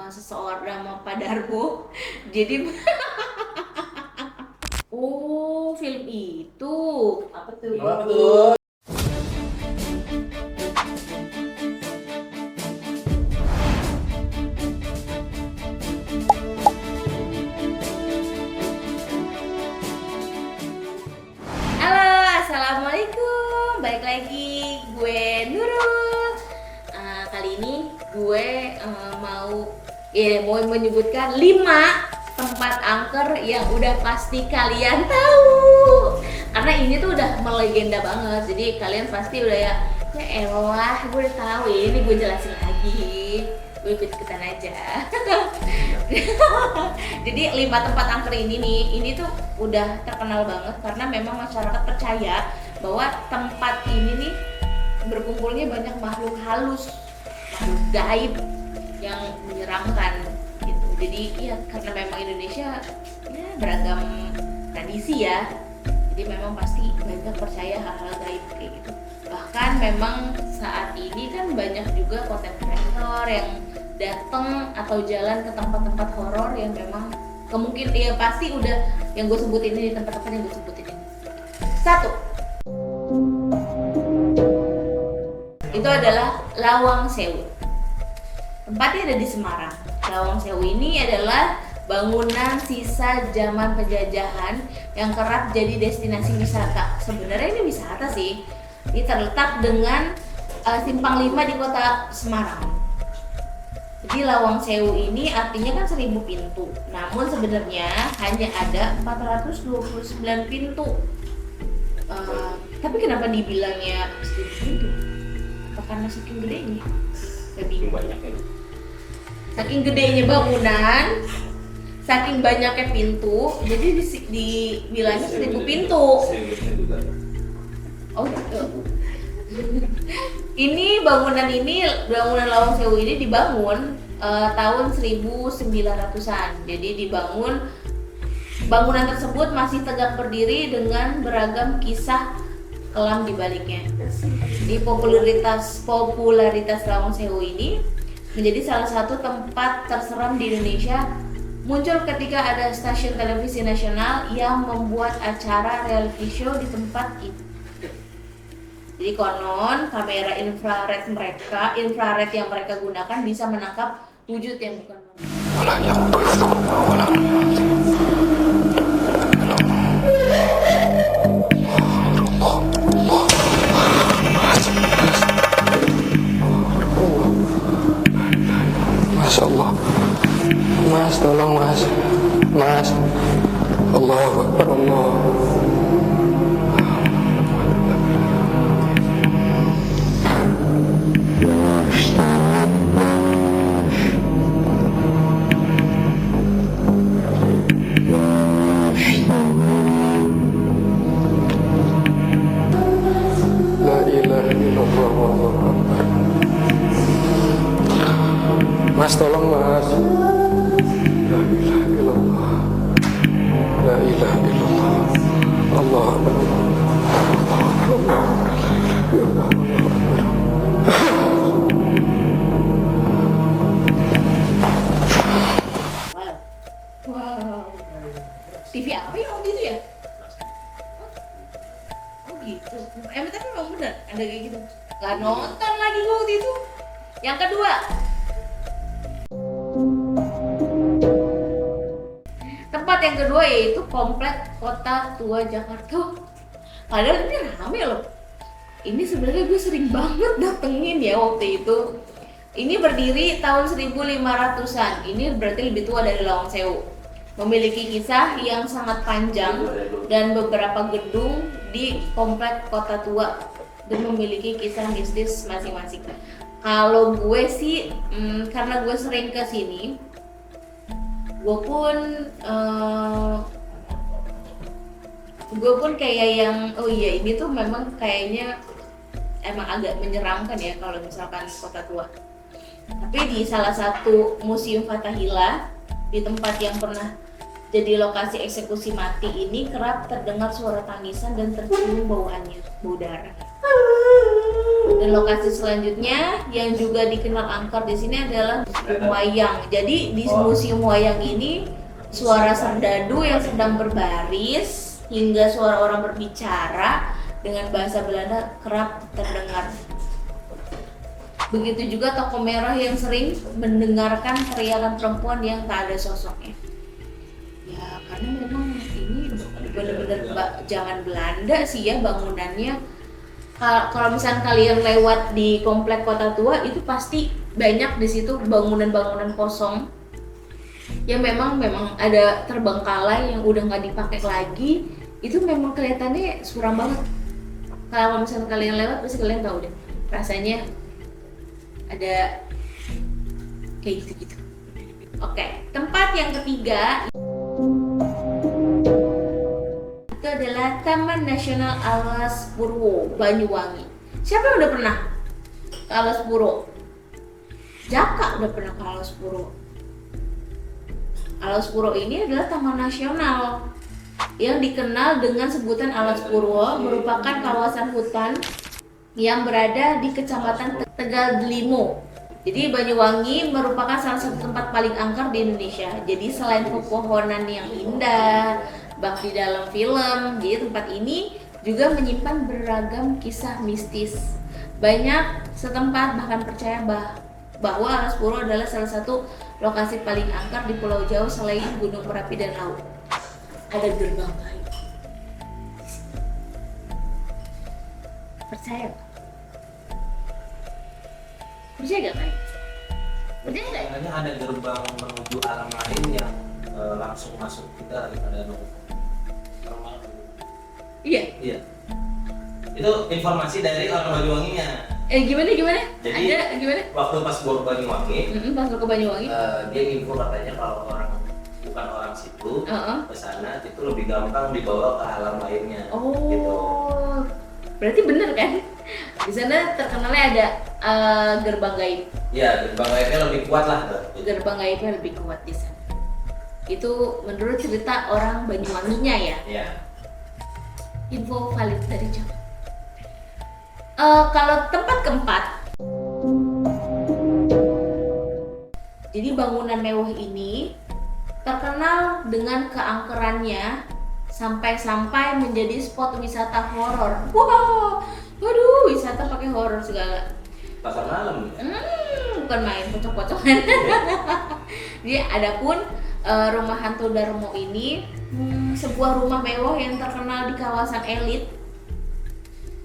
seseorang sama Pak Darmo. Jadi oh, film itu apa tuh? Apa tuh? Halo, assalamualaikum. Balik lagi gue Nurul. Kali ini gue mau menyebutkan 5 tempat angker yang udah pasti kalian tahu. Karena ini tuh udah melegenda banget. Jadi kalian pasti udah ya elah, gue udah tahu ini, gue jelasin lagi. Gue ikut-ikutan aja. Jadi 5 tempat angker ini tuh udah terkenal banget karena memang masyarakat percaya bahwa tempat ini nih berkumpulnya banyak makhluk halus, makhluk gaib yang menyeramkan gitu. Jadi ya karena memang Indonesia ya beragam tradisi ya. Jadi memang pasti banyak percaya hal-hal gaib kayak gitu. Bahkan memang saat ini kan banyak juga konten kreator yang datang atau jalan ke tempat-tempat horor yang memang kemungkinan ya pasti udah yang gue sebutin ini, tempat-tempat yang gue sebutin ini. 1, itu adalah Lawang Sewu. Tempatnya ada di Semarang. Lawang Sewu ini adalah bangunan sisa zaman penjajahan yang kerap jadi destinasi wisata. Sebenarnya ini wisata sih. Ini terletak dengan Simpang 5 di kota Semarang. Jadi Lawang Sewu ini artinya kan 1000 pintu. Namun sebenarnya hanya ada 429 pintu. Tapi kenapa dibilangnya 1000 pintu? Apa karena saking gedenya? Lebih Banyak ya. saking gedenya bangunan, saking banyaknya pintu, jadi dibilangnya 1000 pintu. Oh gitu. Bangunan Lawang Sewu ini dibangun tahun 1900-an. Jadi bangunan tersebut masih tegak berdiri dengan beragam kisah kelam di baliknya. Jadi popularitas Lawang Sewu ini menjadi salah satu tempat terseram di Indonesia, muncul ketika ada stasiun televisi nasional yang membuat acara reality show di tempat itu. Jadi konon kamera infrared yang mereka gunakan bisa menangkap wujud yang bukan Masya Allah, Mas, tolong Mas, Allahu Akbar, Allah. La ilaha illallah, Allahu Akbar. Mas, tolong Mas. La ilaha illallah, la ilaha illallah, Allah Akbar. wow. TV apa ya waktu itu ya? Oh gitu. Tapi memang benar ada kayak gitu. Gak nonton lagi gue waktu itu. Yang kedua, tempat yang kedua yaitu Komplek Kota Tua Jakarta. Padahal ini rame loh. Ini sebenarnya gue sering banget datengin ya waktu itu. Ini berdiri tahun 1500-an. Ini berarti lebih tua dari Lawang Sewu. Memiliki kisah yang sangat panjang dan beberapa gedung di Komplek Kota Tua dan memiliki kisah mistis masing-masing. Kalau gue sih, karena gue sering ke sini, gue pun kayak yang oh iya ini tuh memang kayaknya emang agak menyeramkan ya kalau misalkan Kota Tua. Tapi di salah satu museum Fathahillah di tempat yang pernah jadi lokasi eksekusi mati ini kerap terdengar suara tangisan dan tercium bau darah. Dan lokasi selanjutnya yang juga dikenal angker di sini adalah Museum Wayang. Jadi di Museum Wayang ini suara serdadu yang sedang berbaris hingga suara orang berbicara dengan bahasa Belanda kerap terdengar. Begitu juga toko merah yang sering mendengarkan teriakan perempuan yang tak ada sosoknya. Ya karena memang ini benar-benar zaman Belanda sih ya bangunannya. Kalau misalnya kalian lewat di komplek Kota Tua itu pasti banyak di situ bangunan-bangunan kosong yang memang ada terbengkalai yang udah nggak dipakai lagi. Itu memang kelihatannya suram banget. Kalau misalnya kalian lewat pasti kalian tahu deh rasanya ada kayak gitu-gitu. Oke, tempat yang ketiga itu adalah Taman Nasional Alas Purwo, Banyuwangi. Siapa yang udah pernah ke Alas Purwo? Jaka udah pernah ke Alas Purwo. Alas Purwo ini adalah taman nasional yang dikenal dengan sebutan Alas Purwo, merupakan kawasan hutan yang berada di Kecamatan Tegal Delimo. Jadi Banyuwangi merupakan salah satu tempat paling angker di Indonesia. Jadi selain pepohonan yang indah, bak di dalam film, jadi tempat ini juga menyimpan beragam kisah mistis. Banyak setempat bahkan percaya bahwa Alas Purwo adalah salah satu lokasi paling angker di Pulau Jawa selain Gunung Merapi dan laut. Ada gerbang gaib. Percaya gak? Percaya gak kan? Percaya gak? Kayaknya ada gerbang menuju alam lain yang langsung masuk kita daripada normal. Iya. Iya. Itu informasi dari orang Banyuwanginya. Gimana? Jadi, ada gimana? Waktu pas gua ke Banyuwangi, Pas ke Banyuwangi. dia info katanya kalau orang bukan orang situ ke sana itu lebih gampang dibawa ke alam lainnya. Gitu. Oh, berarti bener kan? Di sana terkenalnya ada gerbang gaib. Iya, gerbang gaibnya lebih kuat lah. Gerbang gaibnya lebih kuat di sana. Itu menurut cerita orang Banyuwanginya ya. Iya. Info valid dari Jawa. Kalau tempat keempat, jadi bangunan mewah ini terkenal dengan keangkerannya sampai menjadi spot wisata horor. Wow, waduh, wisata pakai horor segala. Pasar malam. Bukan main pocong-pocongan. Jadi adapun rumah hantu Darmo ini sebuah rumah mewah yang terkenal di kawasan elit.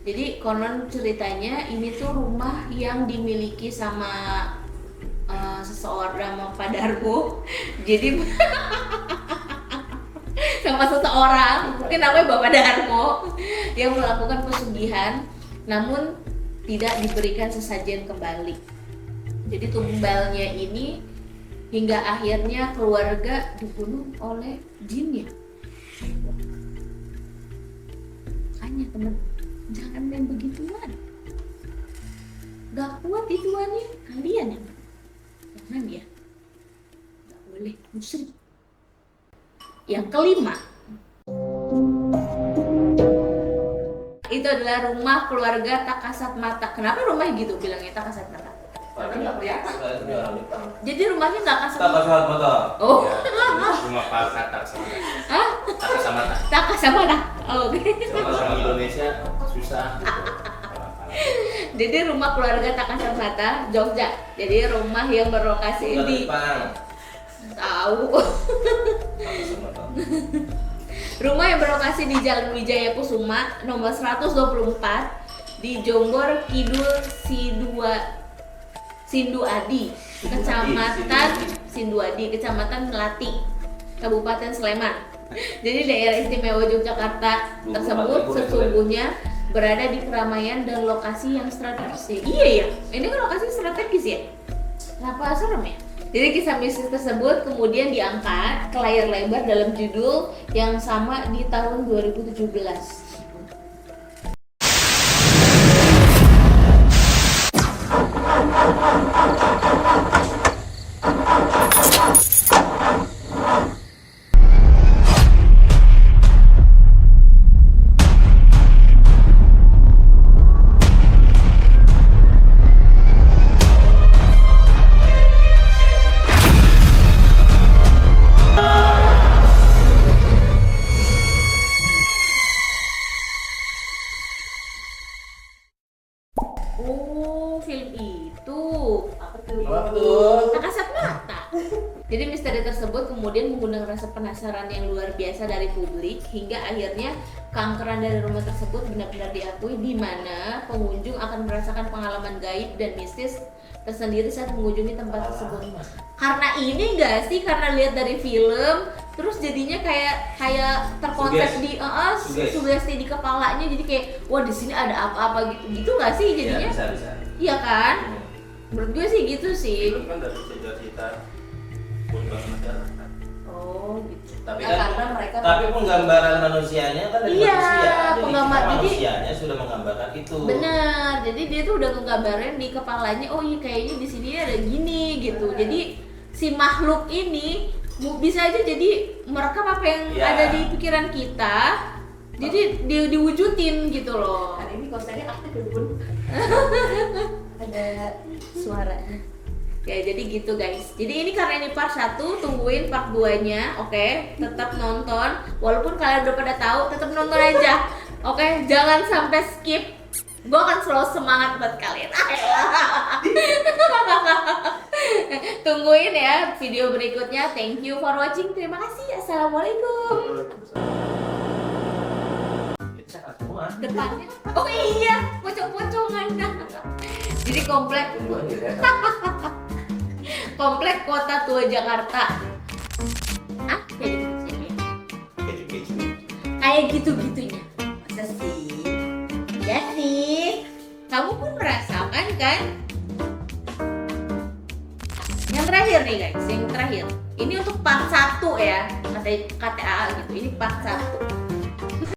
Jadi konon ceritanya ini tuh rumah yang dimiliki sama seseorang, sama Pak Darmo. Jadi sama seseorang, mungkin namanya Bapak Darmo, yang melakukan pesugihan namun tidak diberikan sesajen kembali. Jadi tumbalnya ini hingga akhirnya keluarga dibunuh oleh jinnya. Makanya teman, jangan main begituan. Gak kuat ituannya kalian yang jangan ya. Gak boleh musyrik. Yang kelima, itu adalah rumah keluarga tak kasat mata. Kenapa rumahnya gitu bilangnya tak kasat mata? Karena nggak kelihatan. Jadi rumahnya nggak kasat Tak mata. kasat mata. Oh, Rumah pakar tak sama. hah? Tak kasat mata. Tak kasat mata. Oh, oke. Kalau orang Indonesia susah. Jadi rumah keluarga tak kasat mata Jogja. Jadi rumah yang berlokasi Bukan di Jepang. tahu. Tak kasat mata. Rumah yang berlokasi di Jalan Wijaya Kusuma nomor 124 di Jonggor Kidul Sinduadi, Kecamatan Melati, Kabupaten Sleman. Jadi daerah istimewa Yogyakarta tersebut sesungguhnya berada di keramaian dan lokasi yang strategis. Iya ya, ini kan lokasi strategis ya. Kenapa serem ya? Jadi kisah mistis tersebut kemudian diangkat ke layar lebar dalam judul yang sama di tahun 2017. Jadi misteri tersebut kemudian mengundang rasa penasaran yang luar biasa dari publik hingga akhirnya keangkeran dari rumah tersebut benar-benar diakui, di mana pengunjung akan merasakan pengalaman gaib dan mistis tersendiri saat mengunjungi tempat tersebut. Karena ini enggak sih, karena lihat dari film terus jadinya kayak terkonsep di sugesti di kepalanya, jadi kayak wah di sini ada apa-apa gitu nggak sih jadinya? Ya, bisa. Iya kan? Menurut gue sih gitu sih. Film kan dari cerita-cerita penggambaran masyarakat. Oh gitu. Tapi Nah, kan karena mereka tapi penggambaran manusianya kan dari Iya, manusia. penggambar- jadi- manusianya sudah menggambarkan itu. benar, jadi dia tuh udah ngegambarin di kepalanya, oh iya kayaknya di sini ada gini gitu. Jadi si makhluk ini bisa aja jadi merekam apa yang Iya. ada di pikiran kita, jadi diwujudin gitu loh. Hari ini kosannya aktif ya Bun. Ada suaranya. Ya jadi gitu guys. Jadi ini karena ini part 1, tungguin part 2-nya, oke? Tetap nonton, walaupun kalian udah pada tahu, tetap nonton aja, oke? Jangan sampai skip. Gue akan selalu semangat buat kalian. Tungguin ya video berikutnya. Thank you for watching. Terima kasih. Assalamualaikum. Depannya. Oh iya, pocong-pocongan. Jadi komplek Kota Tua Jakarta. Ah, kayak gitu-gitunya. Masa sih? Ya sih. Kamu pun merasakan kan? Yang terakhir nih guys, yang terakhir. Ini untuk part 1 ya, kata KTA gitu. Ini part 1.